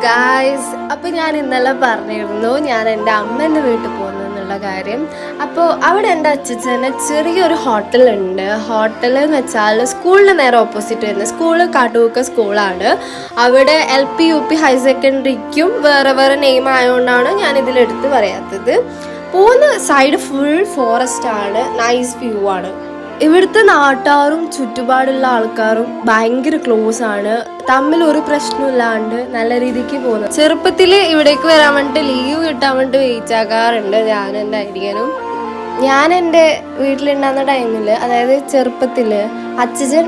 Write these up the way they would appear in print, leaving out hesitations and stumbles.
Guys, അപ്പോൾ ഞാൻ ഇന്നലെ പറഞ്ഞിരുന്നു ഞാൻ എൻ്റെ അമ്മേൻ്റെ വീട്ടിൽ പോകുന്നു എന്നുള്ള കാര്യം. അപ്പോൾ അവിടെ എൻ്റെ അച്ഛന് ചെറിയൊരു ഹോട്ടലുണ്ട്. ഹോട്ടൽ എന്ന് വെച്ചാൽ സ്കൂളിന് നേരെ ഓപ്പോസിറ്റ് വരുന്നത്. സ്കൂള് കാട്ടുകുക്ക സ്കൂളാണ്. അവിടെ LP UP ഹയർ സെക്കൻഡറിക്കും വേറെ വേറെ നെയിം ആയതുകൊണ്ടാണ് ഞാൻ ഇതിലെടുത്ത് പറയാത്തത്. പോകുന്ന സൈഡ് ഫുൾ ഫോറസ്റ്റ് ആണ്, നൈസ് വ്യൂ ആണ്. ഇവിടുത്തെ നാട്ടുകാരും ചുറ്റുപാടുള്ള ആൾക്കാരും ഭയങ്കര ക്ലോസ് ആണ്, തമ്മിൽ ഒരു പ്രശ്നമില്ലാണ്ട് നല്ല രീതിക്ക് പോകുന്നു. ചെറുപ്പത്തിൽ ഇവിടേക്ക് വരാൻ വേണ്ടിയിട്ട് ലീവ് കിട്ടാൻ വേണ്ടിയിട്ട് വെയിറ്റ് ആക്കാറുണ്ട് ഞാൻ എൻ്റെ ഐഡിയനും. ഞാൻ എൻ്റെ വീട്ടിലുണ്ടാകുന്ന ടൈമിൽ, അതായത് ചെറുപ്പത്തിൽ അച്ഛൻ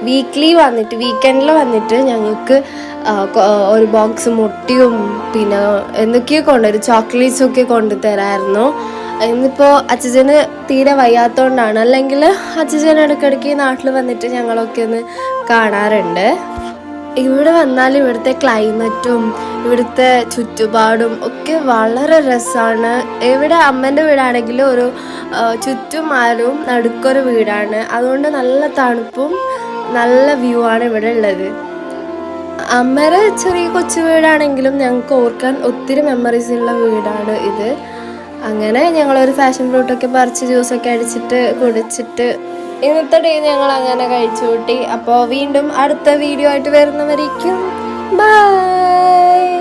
വീക്കെൻഡിൽ വന്നിട്ട് ഞങ്ങൾക്ക് ഒരു ബോക്സ് മുട്ടയും പിന്നെ എന്തൊക്കെയോ കൊണ്ടുവരും, ചോക്ലേറ്റ്സൊക്കെ കൊണ്ടുതരായിരുന്നു. ഇന്നിപ്പോൾ അച്ഛന് തീരെ വയ്യാത്തതുകൊണ്ടാണ്, അല്ലെങ്കിൽ അച്ഛൻ ഇടയ്ക്കിടയ്ക്ക് നാട്ടിൽ വന്നിട്ട് ഞങ്ങളൊക്കെ ഒന്ന് കാണാറുണ്ട്. ഇവിടെ വന്നാൽ ഇവിടുത്തെ ക്ലൈമറ്റും ഇവിടുത്തെ ചുറ്റുപാടും ഒക്കെ വളരെ രസമാണ്. ഇവിടെ അമ്മേൻ്റെ വീടാണെങ്കിൽ ഒരു ചുറ്റുമാലും നടുക്കൊരു വീടാണ്, അതുകൊണ്ട് നല്ല തണുപ്പും നല്ല വ്യൂ ആണ് ഇവിടെ ഉള്ളത്. അമ്മയുടെ ചെറിയ കൊച്ചു വീടാണെങ്കിലും ഞങ്ങൾക്ക് ഓർക്കാൻ ഒത്തിരി മെമ്മറീസ് ഉള്ള വീടാണ് ഇത്. അങ്ങനെ ഞങ്ങളൊരു ഫാഷൻ ഫ്രൂട്ടൊക്കെ പറിച്ച് ജ്യൂസൊക്കെ അടിച്ചിട്ട് കുടിച്ചിട്ട് ഇന്നത്തെ ഡേ ഞങ്ങൾ അങ്ങനെ കഴിച്ചു കൂട്ടി. അപ്പോൾ വീണ്ടും അടുത്ത വീഡിയോ ആയിട്ട് വരുന്നവരേക്കും ബൈ.